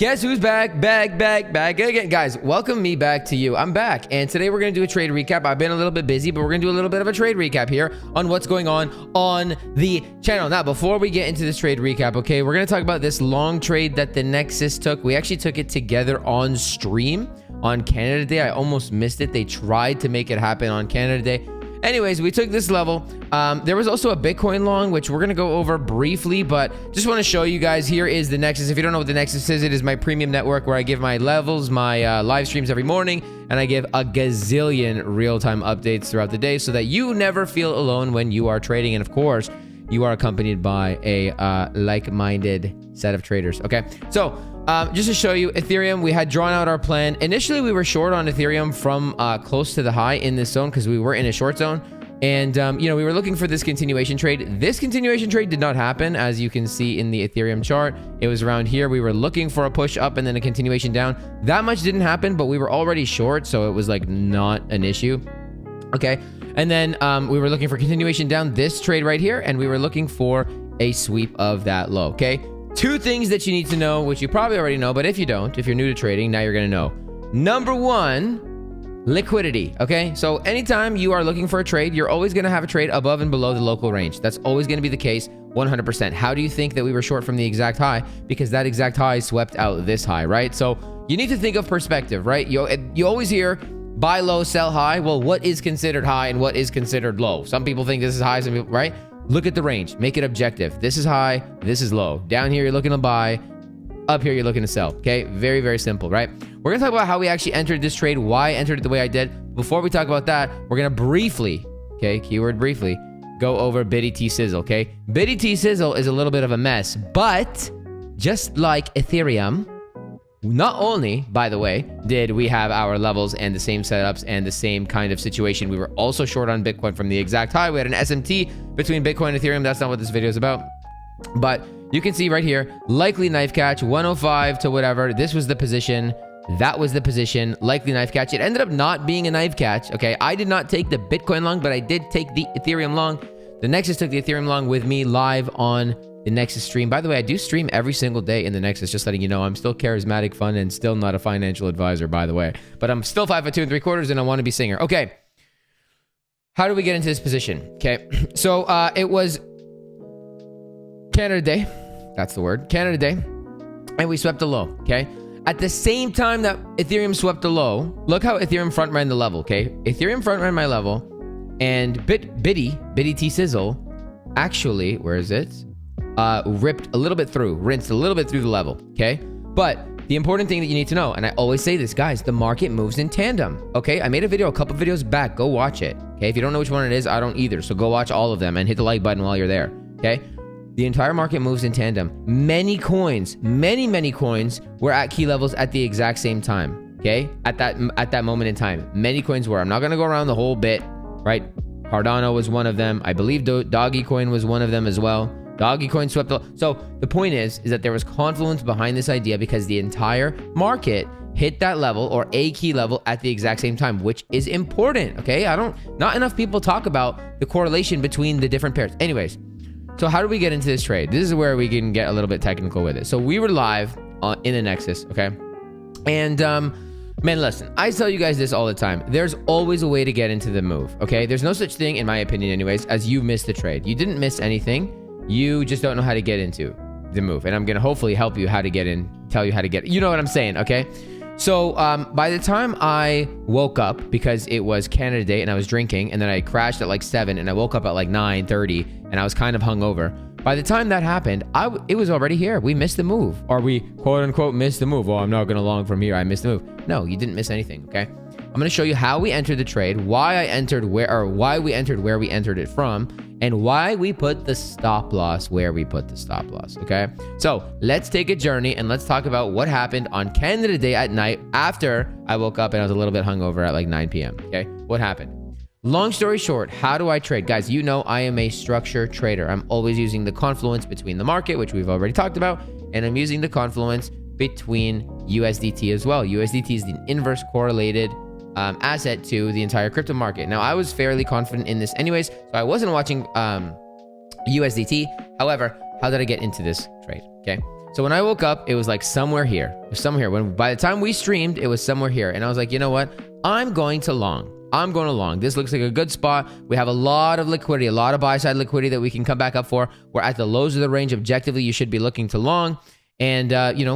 Guess who's back again? Guys, welcome me back to you. I'm back, and today we're going to do a trade recap. I've been a little bit busy, but we're going to do a little bit of a trade recap here on what's going on the channel. Now, before we get into this trade recap, okay, we're going to talk about this long trade that the Nexus took. We actually took it together on stream on Canada Day. I almost missed it. They tried to make it happen on Canada Day. Anyways, we took this level. There was also a Bitcoin long, which we're going to go over briefly, but just want to show you guys. Here is the Nexus. If you don't know what the Nexus is, it is my premium network where I give my levels, my live streams every morning, and I give a gazillion real-time updates throughout the day so that you never feel alone when you are trading. And of course, you are accompanied by a like-minded set of traders. Okay, so just to show you, Ethereum, we had drawn out our plan. Initially, we were short on Ethereum from close to the high in this zone because we were in a short zone. And, we were looking for this continuation trade. This continuation trade did not happen, as you can see in the Ethereum chart. It was around here. We were looking for a push up and then a continuation down. That much didn't happen, but we were already short, so it was like not an issue. Okay. And then we were looking for continuation down this trade right here, and we were looking for a sweep of that low. Okay. Two things that you need to know, which you probably already know, but if you don't, if you're new to trading, now you're going to know. Number one, liquidity. Okay. So anytime you are looking for a trade, you're always going to have a trade above and below the local range. That's always going to be the case 100%. How do you think that we were short from the exact high? Because that exact high swept out this high, right? So you need to think of perspective, right? You always hear buy low, sell high. Well, what is considered high and what is considered low? Some people think this is high, some people, right? Look at the range. Make it objective. This is high. This is low. Down here, you're looking to buy. Up here, you're looking to sell. Okay? Very, very simple, right? We're going to talk about how we actually entered this trade, why I entered it the way I did. Before we talk about that, we're going to briefly, okay, keyword briefly, go over BitDT Sizzle, okay? BitDT Sizzle is a little bit of a mess, but just like Ethereum, not only, by the way, did we have our levels and the same setups and the same kind of situation, we were also short on Bitcoin from the exact high. We had an SMT between Bitcoin and Ethereum. That's not what this video is about. But you can see right here, likely knife catch, 105 to whatever. This was the position. That was the position. Likely knife catch. It ended up not being a knife catch. Okay, I did not take the Bitcoin long, but I did take the Ethereum long. The Nexus took the Ethereum long with me live on the Nexus stream. By the way, I do stream every single day in the Nexus, just letting you know. I'm still charismatic, fun, and still not a financial advisor, by the way. But I'm still 5'2" 3/4", and I want to be singer. Okay. How do we get into this position? Okay. So it was Canada Day. That's the word. Canada Day. And we swept the low. Okay. At the same time that Ethereum swept the low, look how Ethereum front ran the level. Okay. Ethereum front ran my level, and BitDT Sizzle actually, where is it? Ripped a little bit through, rinsed a little bit through the level, okay? But the important thing that you need to know, and I always say this, guys, the market moves in tandem, okay? I made a video a couple videos back. Go watch it, okay? If you don't know which one it is, I don't either. So go watch all of them and hit the like button while you're there, okay? The entire market moves in tandem. Many coins, many coins were at key levels at the exact same time, okay? At that moment in time, many coins were. I'm not going to go around the whole bit, right? Cardano was one of them. I believe Doggy Coin was one of them as well. Doggy Coin swept the... So the point is that there was confluence behind this idea because the entire market hit that level or a key level at the exact same time, which is important, okay? Not enough people talk about the correlation between the different pairs. Anyways, so how do we get into this trade? This is where we can get a little bit technical with it. So we were live in the Nexus, okay? And, man, listen, I tell you guys this all the time. There's always a way to get into the move, okay? There's no such thing, in my opinion anyways, as you missed the trade. You didn't miss anything. You just don't know how to get into the move. And I'm going to hopefully help you how to get in, tell you how to get, you know what I'm saying, okay? So by the time I woke up, because it was Canada Day and I was drinking, and then I crashed at like 7 and I woke up at like 9:30 and I was kind of hungover. By the time that happened, it was already here. We missed the move. Or we quote unquote missed the move. Well, I'm not going to long from here. I missed the move. No, you didn't miss anything, okay? I'm going to show you how we entered the trade, why we entered where we entered it from, and why we put the stop loss where we put the stop loss, okay? So let's take a journey and let's talk about what happened on Canada Day at night after I woke up and I was a little bit hungover at like 9 p.m., okay? What happened? Long story short, how do I trade? Guys, you know I am a structure trader. I'm always using the confluence between the market, which we've already talked about, and I'm using the confluence between USDT as well. USDT is the inverse correlated asset to the entire crypto market. Now, I was fairly confident in this anyways, so I wasn't watching USDT. However, how did I get into this trade? Okay, So when I woke up, it was like somewhere here. It was somewhere here. When by the time we streamed, it was somewhere here. And I was like, you know what? I'm going to long. This looks like a good spot. We have a lot of liquidity, a lot of buy side liquidity that we can come back up for. We're at the lows of the range. Objectively, you should be looking to long. And,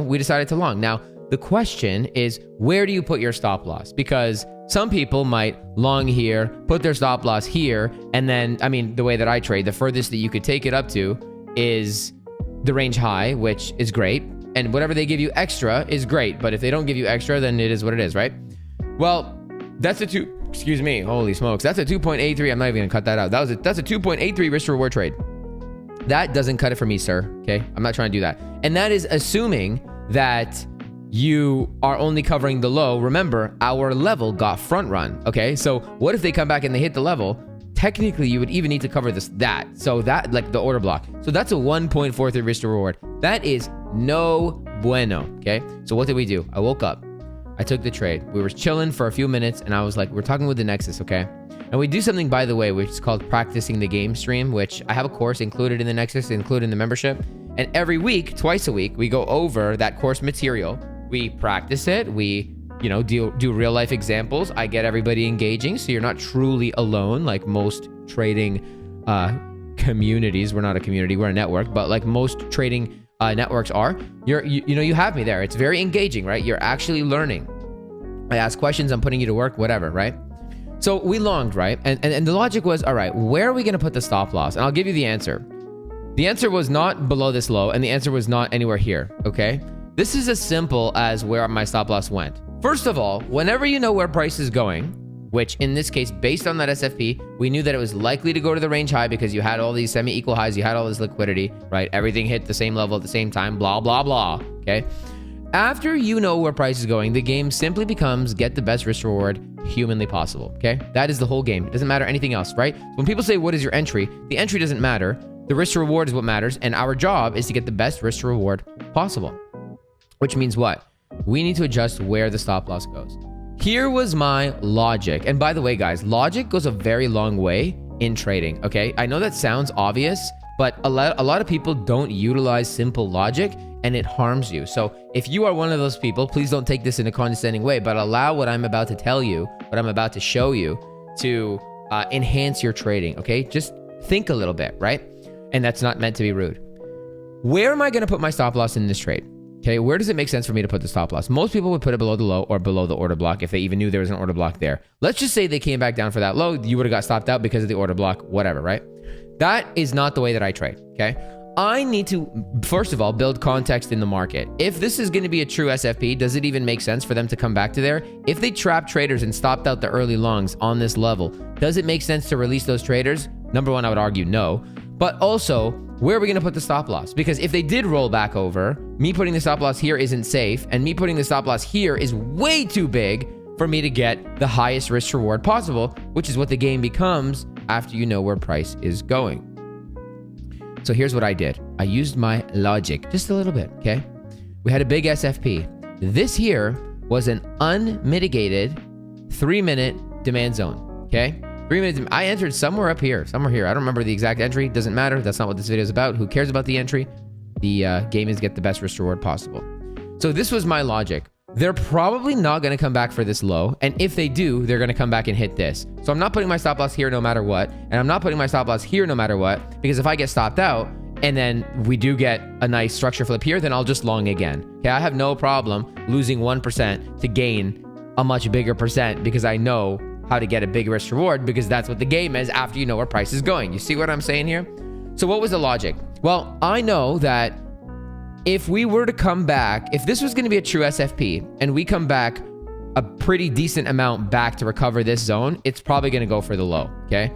we decided to long. Now, the question is, where do you put your stop loss? Because some people might long here, put their stop loss here, and then, the way that I trade, the furthest that you could take it up to is the range high, which is great. And whatever they give you extra is great. But if they don't give you extra, then it is what it is, right? Well, that's excuse me, holy smokes. That's a 2.83. I'm not even gonna cut that out. That's a 2.83 risk to reward trade. That doesn't cut it for me, sir. Okay, I'm not trying to do that. And that is assuming that you are only covering the low. Remember, our level got front run. Okay, so what if they come back and they hit the level? Technically, you would even need to cover that. So that, like the order block. So that's a 1.43 risk to reward. That is no bueno. Okay, so what did we do? I woke up. I took the trade. We were chilling for a few minutes, and I was like, we're talking with the Nexus, okay? And we do something, by the way, which is called Practicing the Game stream, which I have a course included in the Nexus, included in the membership. And every week, twice a week, we go over that course material. We practice it. We, do real life examples. I get everybody engaging, so you're not truly alone like most trading communities. We're not a community, we're a network, but like most trading networks are, you have me there. It's very engaging, right? You're actually learning. I ask questions, I'm putting you to work, whatever, right? So we longed, right? And the logic was, all right, where are we going to put the stop loss? And I'll give you the answer. The answer was not below this low, and the answer was not anywhere here, okay? This is as simple as where my stop loss went. First of all, whenever you know where price is going, which in this case, based on that SFP, we knew that it was likely to go to the range high because you had all these semi-equal highs, you had all this liquidity, right? Everything hit the same level at the same time, blah, blah, blah, okay? After you know where price is going, the game simply becomes get the best risk reward humanly possible, okay? That is the whole game. It doesn't matter anything else, right? When people say, what is your entry? The entry doesn't matter. The risk to reward is what matters, and our job is to get the best risk to reward possible. Which means what? We need to adjust where the stop loss goes. Here was my logic. And by the way, guys, logic goes a very long way in trading, okay? I know that sounds obvious, but a lot of people don't utilize simple logic, and it harms you. So if you are one of those people, please don't take this in a condescending way, but allow what I'm about to tell you, what I'm about to show you to enhance your trading, okay? Just think a little bit, right? And that's not meant to be rude. Where am I going to put my stop loss in this trade? Okay, where does it make sense for me to put the stop loss? Most people would put it below the low or below the order block if they even knew there was an order block there. Let's just say they came back down for that low. You would have got stopped out because of the order block, whatever, right? That is not the way that I trade, okay? I need to, first of all, build context in the market. If this is going to be a true SFP, does it even make sense for them to come back to there? If they trapped traders and stopped out the early longs on this level, does it make sense to release those traders? Number one, I would argue no. But also, where are we going to put the stop loss? Because if they did roll back over, me putting the stop loss here isn't safe, and me putting the stop loss here is way too big for me to get the highest risk reward possible, which is what the game becomes after you know where price is going. So here's what I did. I used my logic just a little bit, okay? We had a big SFP. This here was an unmitigated 3-minute demand zone, okay? 3 minutes. I entered somewhere up here, somewhere here. I don't remember the exact entry. Doesn't matter. That's not what this video is about. Who cares about the entry? The game is get the best risk reward possible. So this was my logic. They're probably not going to come back for this low. And if they do, they're going to come back and hit this. So I'm not putting my stop loss here no matter what. And I'm not putting my stop loss here no matter what. Because if I get stopped out and then we do get a nice structure flip here, then I'll just long again. Okay, I have no problem losing 1% to gain a much bigger percent because I know how to get a big risk reward, because that's what the game is after you know where price is going. You see what I'm saying here? So what was the logic? Well, I know that if we were to come back, if this was going to be a true SFP and we come back a pretty decent amount back to recover this zone, it's probably going to go for the low, okay?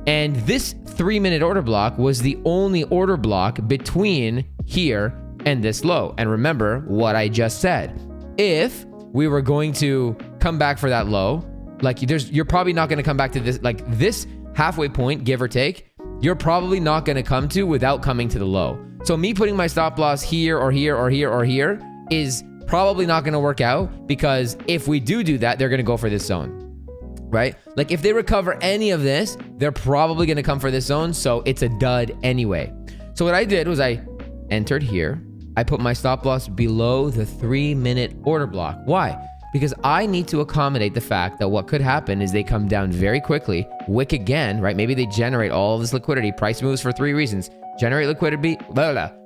And this 3-minute order block was the only order block between here and this low. And remember what I just said. If we were going to come back for that low, like you're probably not going to come back to this, like this halfway point, give or take, you're probably not going to come to without coming to the low. So me putting my stop loss here or here or here or here is probably not going to work out, because if we do that, they're going to go for this zone, right? Like if they recover any of this, they're probably going to come for this zone. So it's a dud anyway. So what I did was I entered here. I put my stop loss below the 3-minute order block. Why? Because I need to accommodate the fact that what could happen is they come down very quickly, wick again, right? Maybe they generate all this liquidity. Price moves for 3 reasons. Generate liquidity,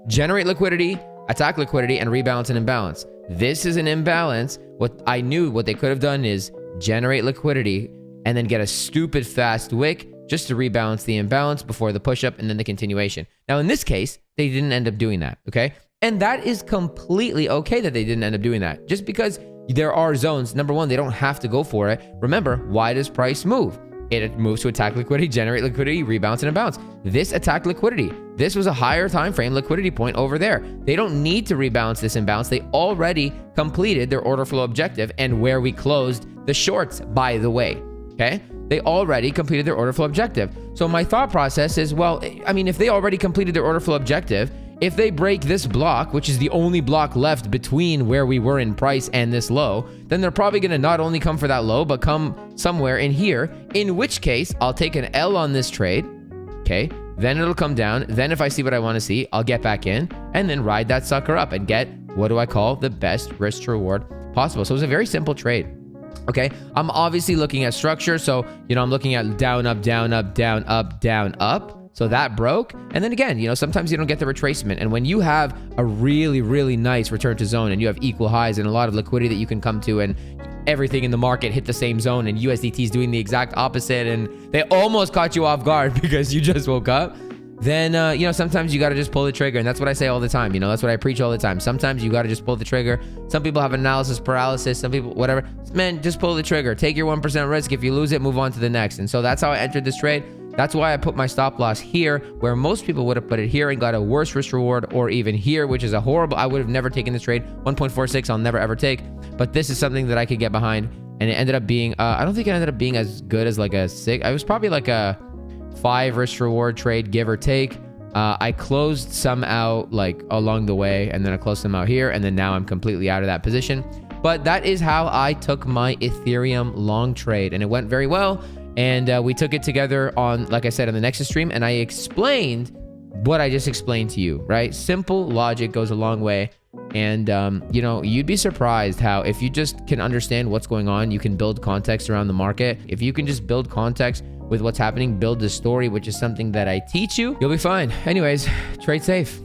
generate liquidity, attack liquidity, and rebalance an imbalance. This is an imbalance. What they could have done is generate liquidity and then get a stupid fast wick just to rebalance the imbalance before the push-up and then the continuation. Now, in this case, they didn't end up doing that, okay? And that is completely okay that they didn't end up doing that. Just because there are zones, number one, they don't have to go for it. Remember, why does price move? It moves to attack liquidity, generate liquidity, rebalance, and imbalance. This attacked liquidity. This was a higher time frame liquidity point over there. They don't need to rebalance this imbalance. They already completed their order flow objective and where we closed the shorts, by the way, okay? They already completed their order flow objective. So my thought process is, well, I mean, if they already completed their order flow objective, if they break this block, which is the only block left between where we were in price and this low, then they're probably going to not only come for that low, but come somewhere in here, in which case I'll take an L on this trade, okay? Then it'll come down. Then if I see what I want to see, I'll get back in and then ride that sucker up and get, what do I call, the best risk to reward possible. So it's a very simple trade. Okay, I'm obviously looking at structure. So, I'm looking at down, up, down, up, down, up, down, up. So that broke. And then again, sometimes you don't get the retracement. And when you have a really, really nice return to zone and you have equal highs and a lot of liquidity that you can come to and everything in the market hit the same zone and USDT is doing the exact opposite and they almost caught you off guard because you just woke up, then, sometimes you got to just pull the trigger. And that's what I say all the time. That's what I preach all the time. Sometimes you got to just pull the trigger. Some people have analysis paralysis. Some people, whatever. Man, just pull the trigger. Take your 1% risk. If you lose it, move on to the next. And so that's how I entered this trade. That's why I put my stop loss here, where most people would have put it here and got a worse risk reward, or even here, which is a horrible, I would have never taken this trade. 1.46, I'll never ever take. But this is something that I could get behind. And it ended up being, I don't think it ended up being as good as like a 6. I was probably like a 5 risk reward trade, give or take. I closed some out like along the way, and then I closed some out here, and then now I'm completely out of that position. But that is how I took my Ethereum long trade, and it went very well. And we took it together on, like I said, on the Nexus stream, and I explained what I just explained to you, right? Simple logic goes a long way. And, you'd be surprised how if you just can understand what's going on, you can build context around the market. If you can just build context with what's happening, build the story, which is something that I teach you, you'll be fine. Anyways, trade safe.